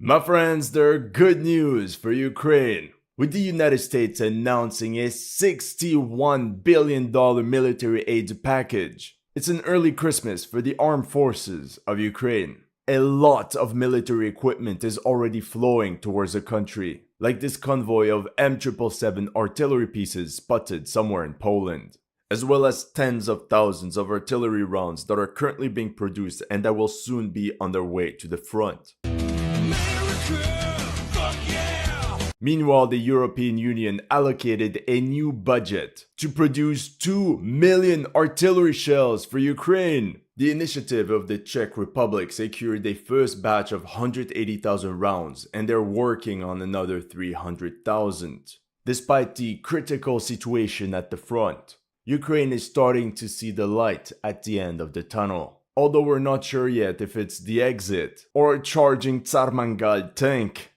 My friends, there are good news for Ukraine, with the United States announcing a $61 billion military aid package. It's an early Christmas for the armed forces of Ukraine. A lot of military equipment is already flowing towards the country, like this convoy of M777 artillery pieces spotted somewhere in Poland, as well as tens of thousands of artillery rounds that are currently being produced and that will soon be on their way to the front. Meanwhile, the European Union allocated a new budget to produce 2 million artillery shells for Ukraine. The initiative of the Czech Republic secured a first batch of 180,000 rounds, and they're working on another 300,000. Despite the critical situation at the front, Ukraine is starting to see the light at the end of the tunnel. Although we're not sure yet if it's the exit or a charging Tsar Mangal tank.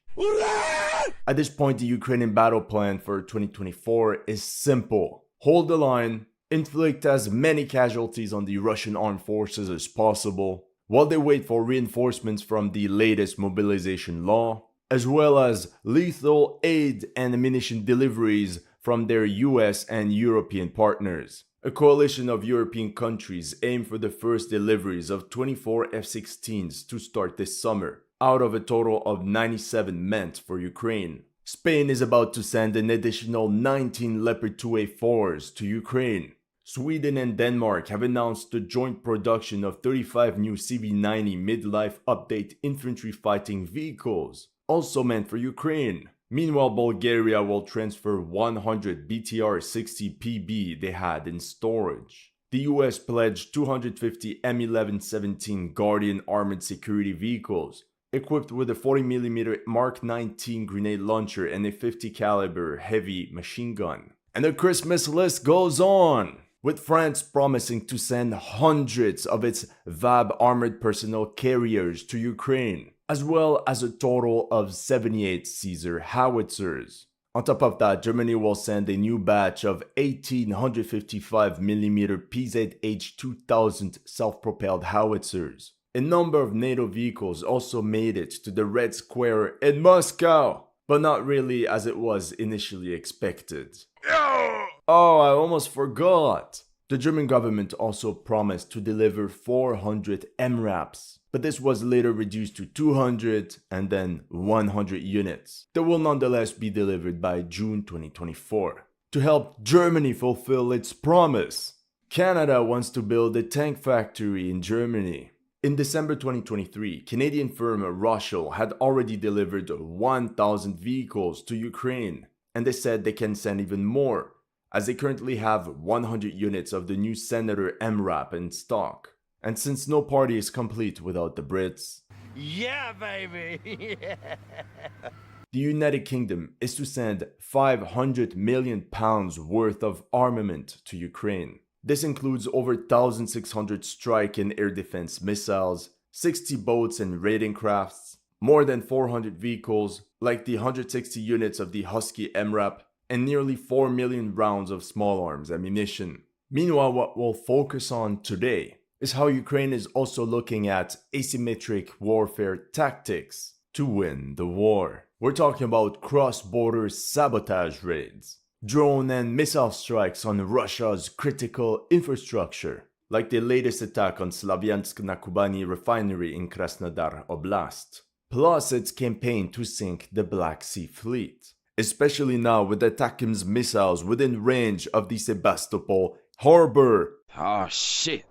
At this point, the Ukrainian battle plan for 2024 is simple. Hold the line, inflict as many casualties on the Russian armed forces as possible, while they wait for reinforcements from the latest mobilization law, as well as lethal aid and ammunition deliveries from their US and European partners. A coalition of European countries aim for the first deliveries of 24 F-16s to start this summer, out of a total of 97 meant for Ukraine. Spain is about to send an additional 19 Leopard 2A4s to Ukraine. Sweden and Denmark have announced the joint production of 35 new CV-90 midlife update infantry fighting vehicles, also meant for Ukraine. Meanwhile, Bulgaria will transfer 100 BTR-60PB they had in storage. The US pledged 250 M1117 Guardian armored security vehicles, equipped with a 40mm Mark 19 grenade launcher and a 50 caliber heavy machine gun. And the Christmas list goes on, with France promising to send hundreds of its VAB armored personnel carriers to Ukraine, as well as a total of 78 Caesar howitzers. On top of that, Germany will send a new batch of 1,855mm PZH-2000 self-propelled howitzers. A number of NATO vehicles also made it to the Red Square in Moscow, but not really as it was initially expected. Oh, I almost forgot! The German government also promised to deliver 400 MRAPs, but this was later reduced to 200 and then 100 units that will nonetheless be delivered by June 2024 to help Germany fulfill its promise. Canada wants to build a tank factory in Germany. In December 2023, Canadian firm Roshel had already delivered 1,000 vehicles to Ukraine, and they said they can send even more, as they currently have 100 units of the new Senator MRAP in stock. And since no party is complete without the Brits, yeah, baby! The United Kingdom is to send £500 million worth of armament to Ukraine. This includes over 1,600 strike and air defense missiles, 60 boats and raiding crafts, more than 400 vehicles, like the 160 units of the Husky MRAP, and nearly 4 million rounds of small arms ammunition. Meanwhile, what we'll focus on today is how Ukraine is also looking at asymmetric warfare tactics to win the war. We're talking about cross-border sabotage raids, drone and missile strikes on Russia's critical infrastructure, like the latest attack on Slavyansk-na-Kubani refinery in Krasnodar Oblast, plus its campaign to sink the Black Sea Fleet, especially now with Atakim's missiles within range of the Sebastopol harbor. Oh shit,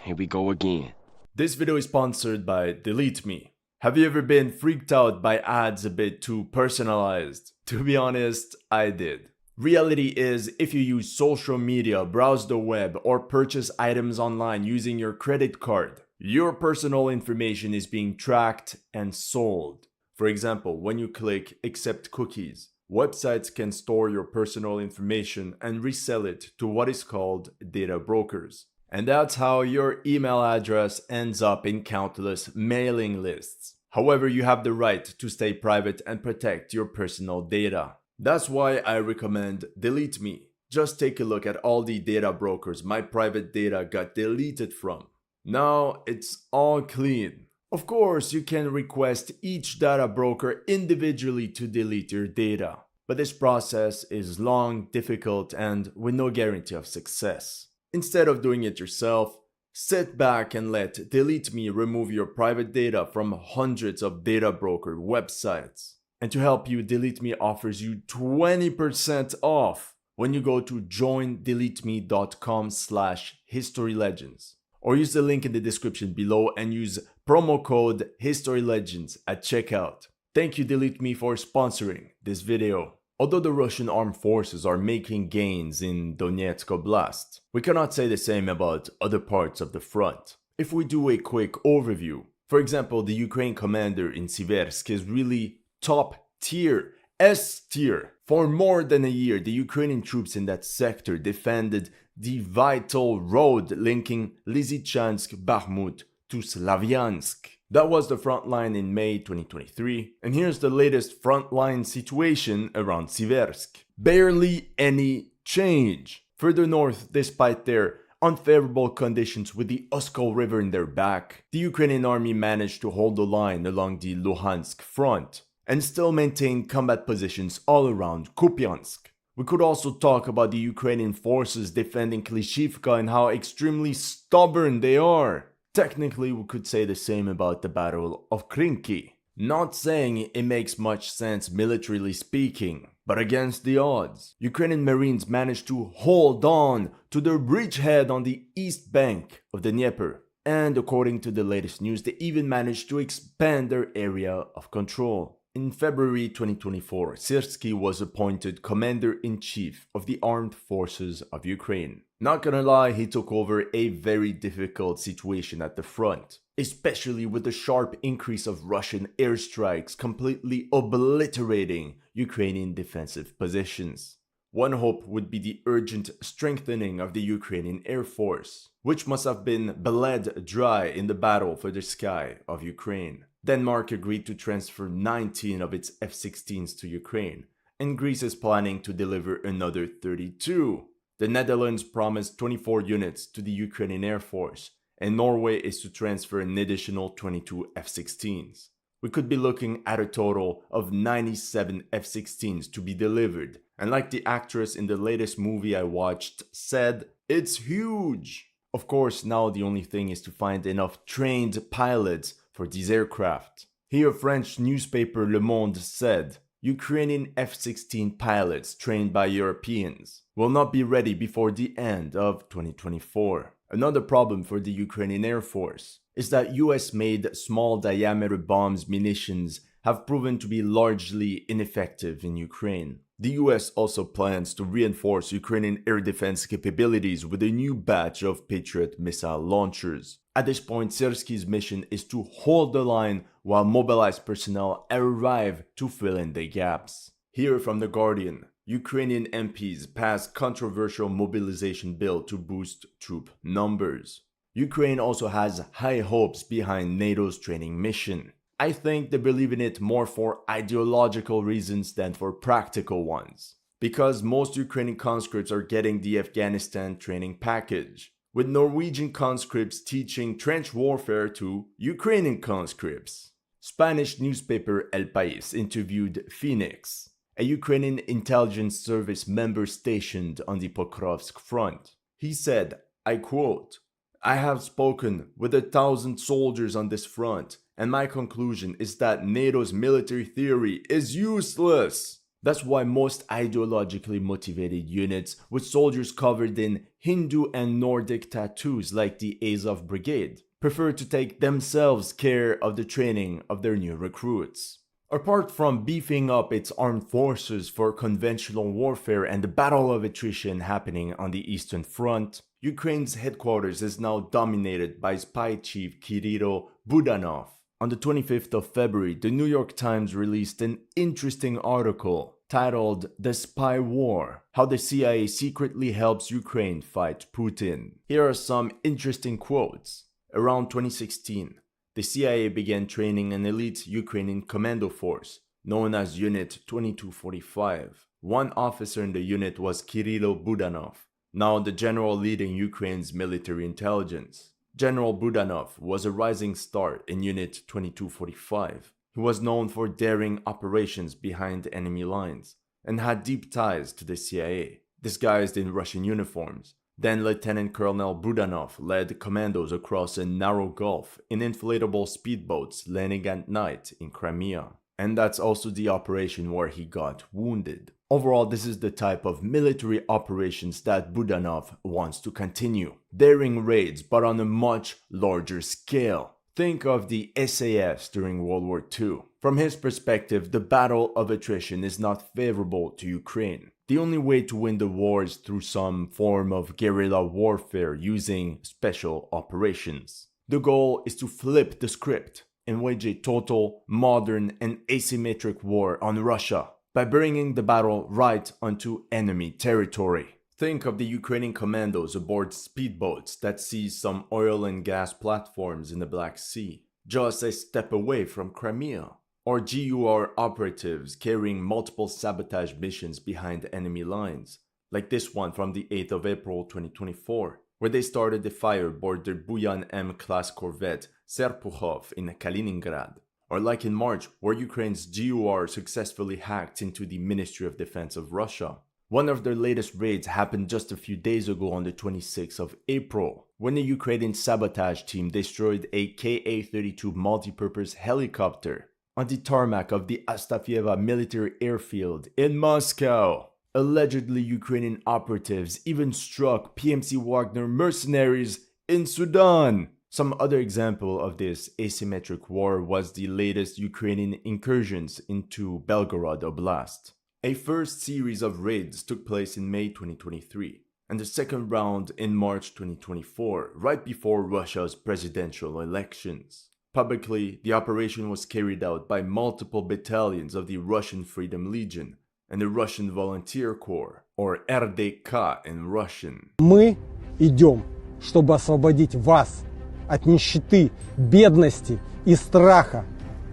here we go again. This video is sponsored by Delete Me. Have you ever been freaked out by ads a bit too personalized? To be honest, I did. Reality is, if you use social media, browse the web, or purchase items online using your credit card, your personal information is being tracked and sold. For example, when you click Accept Cookies, websites can store your personal information and resell it to what is called data brokers. And that's how your email address ends up in countless mailing lists. However, you have the right to stay private and protect your personal data. That's why I recommend Delete Me. Just take a look at all the data brokers my private data got deleted from. Now it's all clean. Of course, you can request each data broker individually to delete your data, but this process is long, difficult, and with no guarantee of success. Instead of doing it yourself, sit back and let Delete Me remove your private data from hundreds of data broker websites. And to help you, Delete Me offers you 20% off when you go to joindeleteme.com/historylegends. Or use the link in the description below and use promo code HistoryLegends at checkout. Thank you Delete Me for sponsoring this video. Although the Russian armed forces are making gains in Donetsk Oblast, we cannot say the same about other parts of the front. If we do a quick overview, for example, the Ukraine commander in Siversk is really top tier, S tier. For more than a year, the Ukrainian troops in that sector defended the vital road linking Lysychansk, Bakhmut to Slavyansk. That was the front line in May 2023, and here's the latest frontline situation around Siversk. Barely any change. Further north, despite their unfavorable conditions with the Oskol River in their back, the Ukrainian army managed to hold the line along the Luhansk front and still maintain combat positions all around Kupiansk. We could also talk about the Ukrainian forces defending Klishivka and how extremely stubborn they are. Technically, we could say the same about the Battle of Krinky. Not saying it makes much sense militarily speaking, but against the odds, Ukrainian Marines managed to hold on to their bridgehead on the east bank of the Dnieper. And according to the latest news, they even managed to expand their area of control. In February 2024, Syrsky was appointed Commander-in-Chief of the Armed Forces of Ukraine. Not gonna lie, he took over a very difficult situation at the front, especially with the sharp increase of Russian airstrikes completely obliterating Ukrainian defensive positions. One hope would be the urgent strengthening of the Ukrainian Air Force, which must have been bled dry in the battle for the sky of Ukraine. Denmark agreed to transfer 19 of its F-16s to Ukraine, and Greece is planning to deliver another 32. The Netherlands promised 24 units to the Ukrainian Air Force, and Norway is to transfer an additional 22 F-16s. We could be looking at a total of 97 F-16s to be delivered, and like the actress in the latest movie I watched said, it's huge! Of course, now the only thing is to find enough trained pilots for these aircraft. Here, French newspaper Le Monde said, Ukrainian F-16 pilots trained by Europeans will not be ready before the end of 2024. Another problem for the Ukrainian Air Force is that US-made small-diameter bombs munitions have proven to be largely ineffective in Ukraine. The US also plans to reinforce Ukrainian air defense capabilities with a new batch of Patriot missile launchers. At this point, Syrsky's mission is to hold the line while mobilized personnel arrive to fill in the gaps. Here from The Guardian, Ukrainian MPs passed controversial mobilization bill to boost troop numbers. Ukraine also has high hopes behind NATO's training mission. I think they believe in it more for ideological reasons than for practical ones, because most Ukrainian conscripts are getting the Afghanistan training package, with Norwegian conscripts teaching trench warfare to Ukrainian conscripts. Spanish newspaper El País interviewed Phoenix, a Ukrainian intelligence service member stationed on the Pokrovsk front. He said, I quote, I have spoken with 1,000 soldiers on this front, and my conclusion is that NATO's military theory is useless. That's why most ideologically motivated units with soldiers covered in Hindu and Nordic tattoos like the Azov Brigade prefer to take themselves care of the training of their new recruits. Apart from beefing up its armed forces for conventional warfare and the battle of attrition happening on the Eastern Front, Ukraine's headquarters is now dominated by spy chief Kirill Budanov. On the 25th of February, the New York Times released an interesting article titled The Spy War: How the CIA Secretly Helps Ukraine Fight Putin. Here are some interesting quotes. Around 2016, the CIA began training an elite Ukrainian commando force known as Unit 2245. One officer in the unit was Kirill Budanov, now the general leading Ukraine's military intelligence. General Budanov was a rising star in Unit 2245. He was known for daring operations behind enemy lines and had deep ties to the CIA, disguised in Russian uniforms. Then Lieutenant Colonel Budanov led commandos across a narrow gulf in inflatable speedboats landing at night in Crimea. And that's also the operation where he got wounded. Overall, this is the type of military operations that Budanov wants to continue. Daring raids, but on a much larger scale. Think of the SAS during World War II. From his perspective, the battle of attrition is not favorable to Ukraine. The only way to win the war is through some form of guerrilla warfare using special operations. The goal is to flip the script and wage a total, modern, and asymmetric war on Russia by bringing the battle right onto enemy territory. Think of the Ukrainian commandos aboard speedboats that seize some oil and gas platforms in the Black Sea, just a step away from Crimea. Or GUR operatives carrying multiple sabotage missions behind enemy lines, like this one from the 8th of April 2024, where they started the fire aboard their Buyan M-class corvette Serpukhov in Kaliningrad. Or like in March, where Ukraine's GUR successfully hacked into the Ministry of Defense of Russia. One of their latest raids happened just a few days ago on the 26th of April, when the Ukrainian sabotage team destroyed a Ka-32 multi-purpose helicopter on the tarmac of the Astafieva military airfield in Moscow. Allegedly, Ukrainian operatives even struck PMC Wagner mercenaries in Sudan. Some other example of this asymmetric war was the latest Ukrainian incursions into Belgorod Oblast. A first series of raids took place in May 2023, and the second round in March 2024, right before Russia's presidential elections. Publicly, the operation was carried out by multiple battalions of the Russian Freedom Legion and the Russian Volunteer Corps, or RDK in Russian. Мы идем, чтобы освободить вас от нищеты, бедности и страха,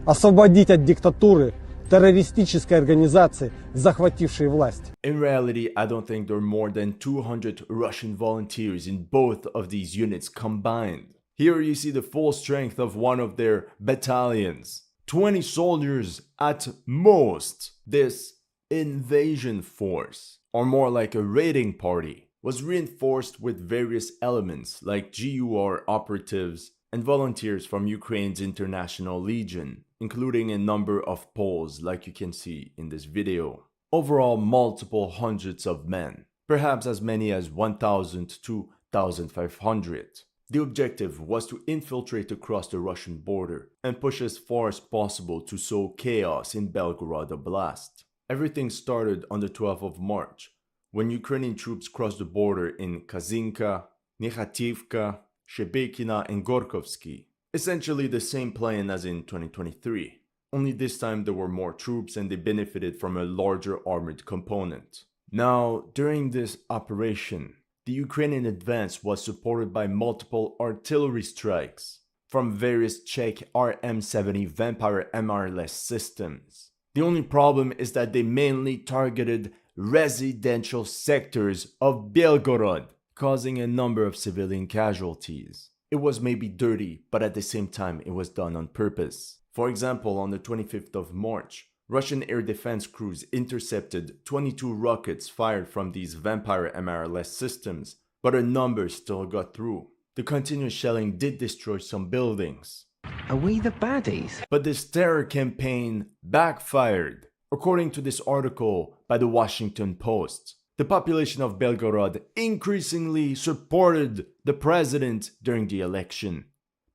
освободить от диктатуры террористической организации, захватившей власть. In reality, I don't think there are more than 200 Russian volunteers in both of these units combined. Here you see the full strength of one of their battalions. 20 soldiers at most. This invasion force, or more like a raiding party, was reinforced with various elements like GUR operatives and volunteers from Ukraine's International Legion, including a number of Poles like you can see in this video. Overall, multiple hundreds of men, perhaps as many as 1,000 to 1,500. The objective was to infiltrate across the Russian border and push as far as possible to sow chaos in Belgorod Oblast. Everything started on the 12th of March, when Ukrainian troops crossed the border in Kazinka, Nekhativka, Shebekina, and Gorkovsky. Essentially the same plan as in 2023, only this time there were more troops and they benefited from a larger armored component. Now, during this operation, the Ukrainian advance was supported by multiple artillery strikes from various Czech RM-70 Vampire MRLS systems. The only problem is that they mainly targeted residential sectors of Belgorod, causing a number of civilian casualties. It was maybe dirty, but at the same time it was done on purpose. For example, on the 25th of March, Russian air defense crews intercepted 22 rockets fired from these Vampire MRLS systems, but a number still got through. The continuous shelling did destroy some buildings. Are we the baddies? But this terror campaign backfired. According to this article by the Washington Post, the population of Belgorod increasingly supported the president during the election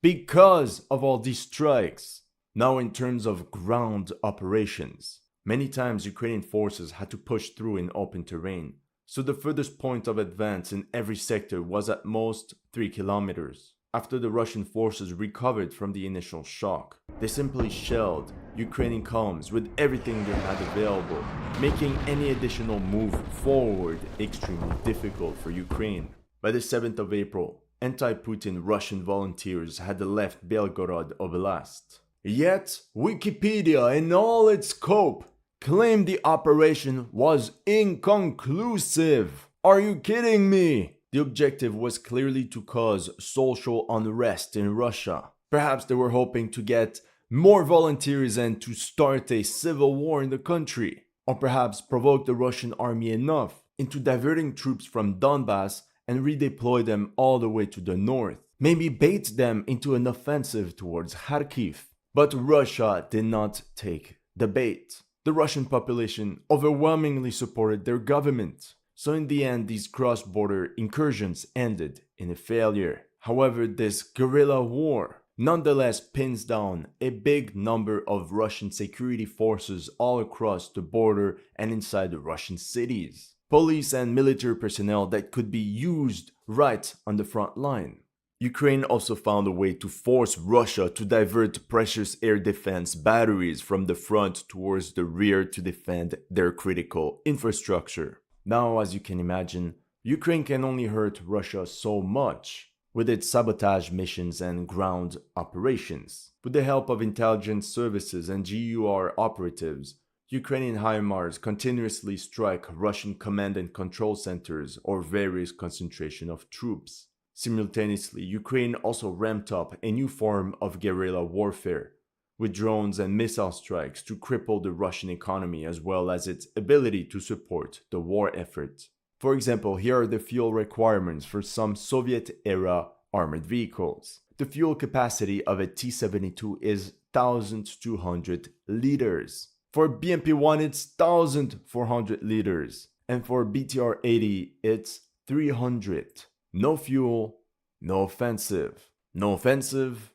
because of all these strikes. Now, in terms of ground operations, many times Ukrainian forces had to push through in open terrain, so the furthest point of advance in every sector was at most 3 kilometers. After the Russian forces recovered from the initial shock, they simply shelled Ukrainian columns with everything they had available, making any additional move forward extremely difficult for Ukraine. By the 7th of April, anti-Putin Russian volunteers had left Belgorod Oblast. Yet, Wikipedia in all its scope claimed the operation was inconclusive. Are you kidding me? The objective was clearly to cause social unrest in Russia. Perhaps they were hoping to get more volunteers and to start a civil war in the country, or perhaps provoke the Russian army enough into diverting troops from Donbass and redeploy them all the way to the north. Maybe bait them into an offensive towards Kharkiv. But Russia did not take the bait. The Russian population overwhelmingly supported their government. So in the end, these cross-border incursions ended in a failure. However, this guerrilla war nonetheless pins down a big number of Russian security forces all across the border and inside the Russian cities. Police and military personnel that could be used right on the front line. Ukraine also found a way to force Russia to divert precious air defense batteries from the front towards the rear to defend their critical infrastructure. Now, as you can imagine, Ukraine can only hurt Russia so much with its sabotage missions and ground operations. With the help of intelligence services and GUR operatives, Ukrainian HIMARS continuously strike Russian command and control centers or various concentration of troops. Simultaneously, Ukraine also ramped up a new form of guerrilla warfare, with drones and missile strikes to cripple the Russian economy as well as its ability to support the war effort. For example, here are the fuel requirements for some Soviet-era armored vehicles. The fuel capacity of a T-72 is 1,200 liters. For BMP-1, it's 1,400 liters. And for BTR-80, it's 300. No fuel, no offensive. No offensive,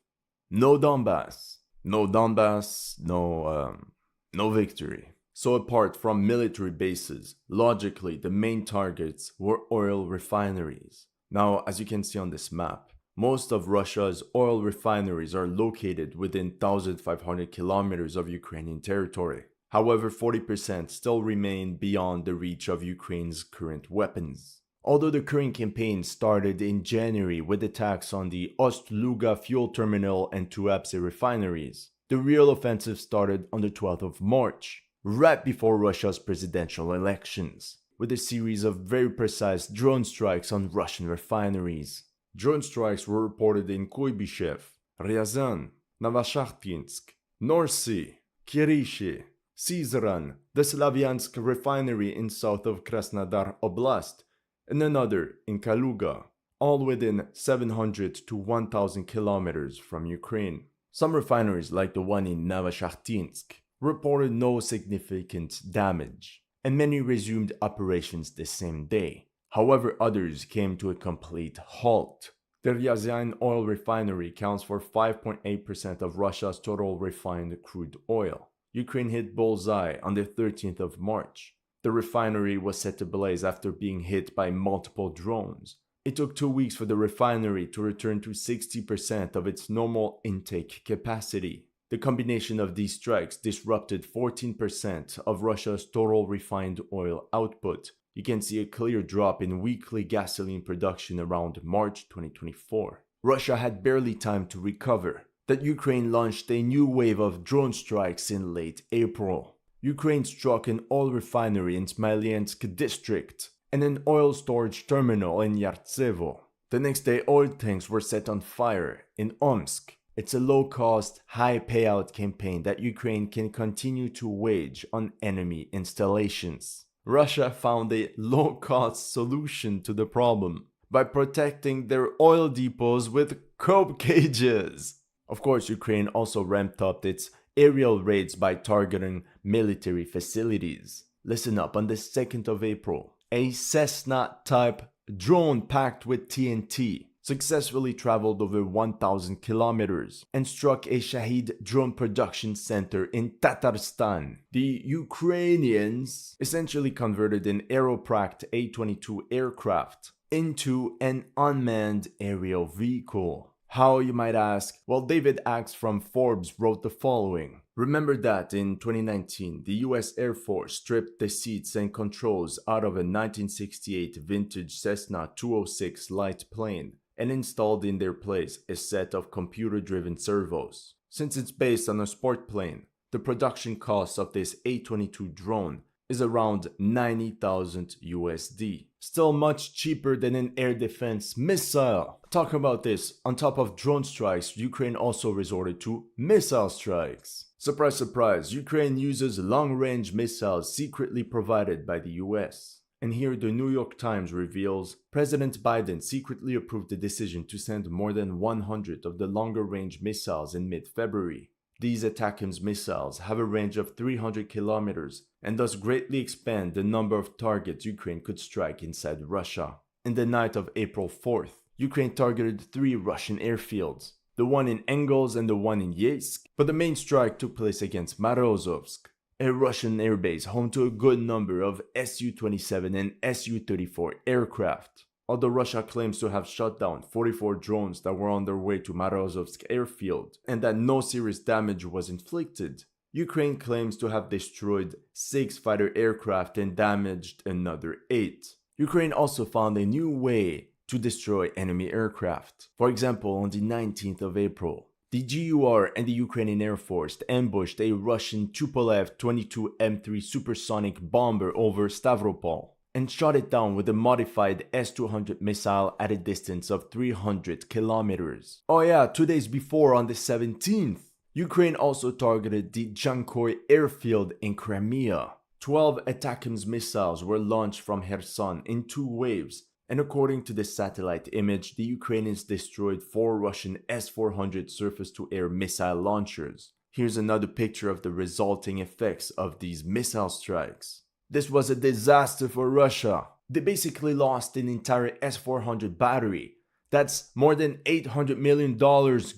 no Donbass. No Donbass, no victory. So apart from military bases, logically the main targets were oil refineries. Now, as you can see on this map, most of Russia's oil refineries are located within 1,500 kilometers of Ukrainian territory. However, 40% still remain beyond the reach of Ukraine's current weapons. Although the current campaign started in January with attacks on the Ost-Luga fuel terminal and Tuapse refineries, the real offensive started on the 12th of March, right before Russia's presidential elections, with a series of very precise drone strikes on Russian refineries. Drone strikes were reported in Kuibyshev, Ryazan, Novoshakhtinsk, Norsy, Kirishi, Syzran, the Slavyansk refinery in south of Krasnodar Oblast, and another in Kaluga, all within 700 to 1,000 kilometers from Ukraine. Some refineries, like the one in Novoshakhtinsk, reported no significant damage, and many resumed operations the same day. However, others came to a complete halt. The Ryazan oil refinery accounts for 5.8% of Russia's total refined crude oil. Ukraine hit bullseye on the 13th of March. The refinery was set ablaze after being hit by multiple drones. It took 2 weeks for the refinery to return to 60% of its normal intake capacity. The combination of these strikes disrupted 14% of Russia's total refined oil output. You can see a clear drop in weekly gasoline production around March 2024. Russia had barely time to recover. That Ukraine launched a new wave of drone strikes in late April. Ukraine struck an oil refinery in Smolensk district and an oil storage terminal in Yartsevo. The next day, oil tanks were set on fire in Omsk. It's a low-cost, high-payout campaign that Ukraine can continue to wage on enemy installations. Russia found a low-cost solution to the problem by protecting their oil depots with cope cages. Of course, Ukraine also ramped up its aerial raids by targeting military facilities. Listen up, on the 2nd of April, a Cessna-type drone packed with TNT successfully traveled over 1,000 kilometers and struck a Shahid drone production center in Tatarstan. The Ukrainians essentially converted an Aeropract A-22 aircraft into an unmanned aerial vehicle. How, you might ask? Well, David Axe from Forbes wrote the following. Remember that in 2019, the US Air Force stripped the seats and controls out of a 1968 vintage Cessna 206 light plane and installed in their place a set of computer-driven servos. Since it's based on a sport plane, the production cost of this A-22 drone is around 90,000 USD. Still much cheaper than an air defense missile. Talking about this, on top of drone strikes, Ukraine also resorted to missile strikes. Surprise, surprise, Ukraine uses long-range missiles secretly provided by the US. And here the New York Times reveals President Biden secretly approved the decision to send more than 100 of the longer-range missiles in mid-February. These ATACMS missiles have a range of 300 kilometers and thus greatly expand the number of targets Ukraine could strike inside Russia. In the night of April 4th, Ukraine targeted 3 Russian airfields, the one in Engels and the one in Yeysk, but the main strike took place against Marozovsk, a Russian airbase home to a good number of Su-27 and Su-34 aircraft. Although Russia claims to have shot down 44 drones that were on their way to Marozovsk airfield and that no serious damage was inflicted, Ukraine claims to have destroyed 6 fighter aircraft and damaged another 8. Ukraine also found a new way to destroy enemy aircraft. For example, on the 19th of April, the GUR and the Ukrainian Air Force ambushed a Russian Tupolev 22 M3 supersonic bomber over Stavropol and shot it down with a modified S-200 missile at a distance of 300 kilometers. Oh yeah, 2 days before, on the 17th, Ukraine also targeted the Jankoy airfield in Crimea. 12 ATACMS missiles were launched from Kherson in 2 waves, and according to the satellite image, the Ukrainians destroyed 4 Russian S-400 surface-to-air missile launchers. Here's another picture of the resulting effects of these missile strikes. This was a disaster for Russia. They basically lost an entire S-400 battery. That's more than $800 million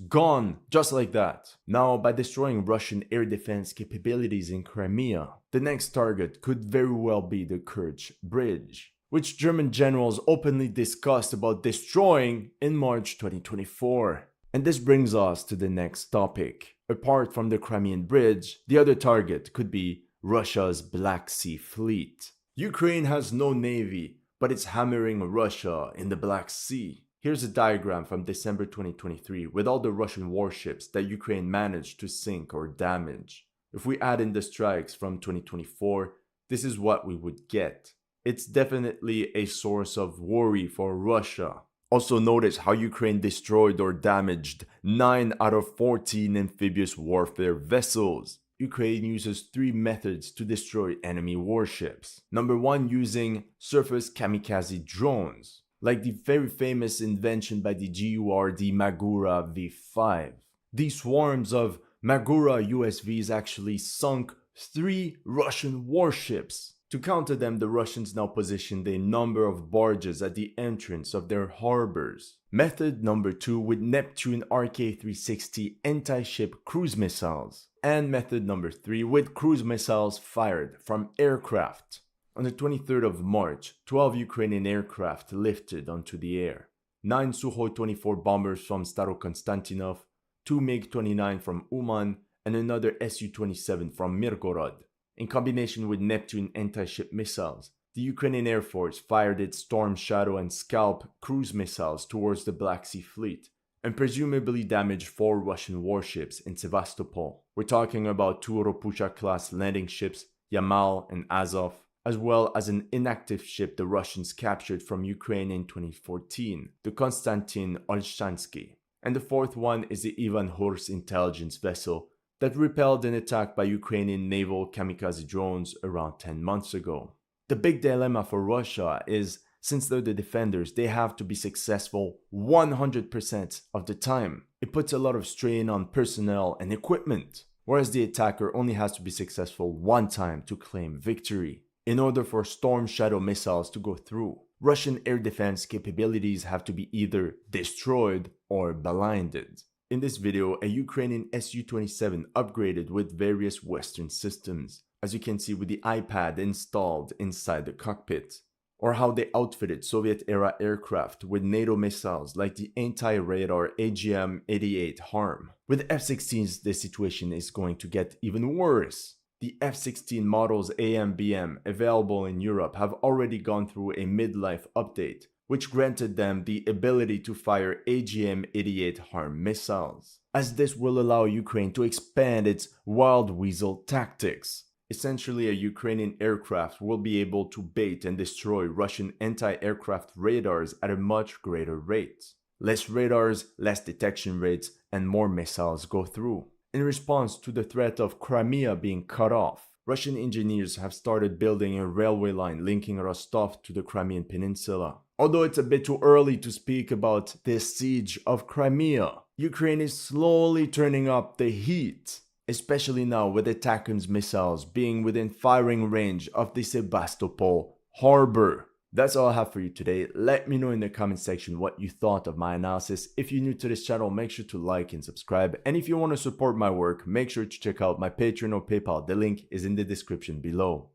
gone, just like that. Now, by destroying Russian air defense capabilities in Crimea, the next target could very well be the Kerch Bridge, which German generals openly discussed about destroying in March 2024. And this brings us to the next topic. Apart from the Crimean Bridge, the other target could be Russia's Black Sea Fleet. Ukraine has no navy, but it's hammering Russia in the Black Sea. Here's a diagram from December 2023 with all the Russian warships that Ukraine managed to sink or damage. If we add in the strikes from 2024, this is what we would get. It's definitely a source of worry for Russia. Also notice how Ukraine destroyed or damaged 9 out of 14 amphibious warfare vessels. Ukraine uses 3 methods to destroy enemy warships. Number 1, using surface kamikaze drones, like the very famous invention by the GUR, the Magura V5. These swarms of Magura USVs actually sunk 3 Russian warships. To counter them, the Russians now positioned a number of barges at the entrance of their harbors. Method number 2, with Neptune RK-360 anti-ship cruise missiles. And method number 3, with cruise missiles fired from aircraft. On the 23rd of March, 12 Ukrainian aircraft lifted onto the air. 9 Sukhoi-24 bombers from Starokonstantinov, 2 MiG-29 from Uman, and another Su-27 from Mirgorod. In combination with Neptune anti-ship missiles, the Ukrainian Air Force fired its Storm Shadow and Scalp cruise missiles towards the Black Sea Fleet, and presumably damaged 4 Russian warships in Sevastopol. We're talking about 2 Ropusha-class landing ships, Yamal and Azov, as well as an inactive ship the Russians captured from Ukraine in 2014, the Konstantin Olshansky. And the 4th one is the Ivan Hurs intelligence vessel that repelled an attack by Ukrainian naval kamikaze drones around 10 months ago. The big dilemma for Russia is, since they're the defenders, they have to be successful 100% of the time. It puts a lot of strain on personnel and equipment, whereas the attacker only has to be successful 1 time to claim victory. In order for Storm Shadow missiles to go through, Russian air defense capabilities have to be either destroyed or blinded. In this video, a Ukrainian Su-27 upgraded with various Western systems, as you can see with the iPad installed inside the cockpit, or how they outfitted Soviet-era aircraft with NATO missiles like the anti-radar AGM-88 HARM. With F-16s, the situation is going to get even worse. The F-16 models AMBM available in Europe have already gone through a midlife update, which granted them the ability to fire AGM-88 HARM missiles, as this will allow Ukraine to expand its wild weasel tactics. Essentially, a Ukrainian aircraft will be able to bait and destroy Russian anti-aircraft radars at a much greater rate. Less radars, less detection rates, and more missiles go through. In response to the threat of Crimea being cut off, Russian engineers have started building a railway line linking Rostov to the Crimean Peninsula. Although it's a bit too early to speak about the siege of Crimea, Ukraine is slowly turning up the heat, especially now with ATACMS missiles being within firing range of the Sebastopol harbor. That's all I have for you today. Let me know in the comment section what you thought of my analysis. If you're new to this channel, make sure to like and subscribe. And if you want to support my work, make sure to check out my Patreon or PayPal. The link is in the description below.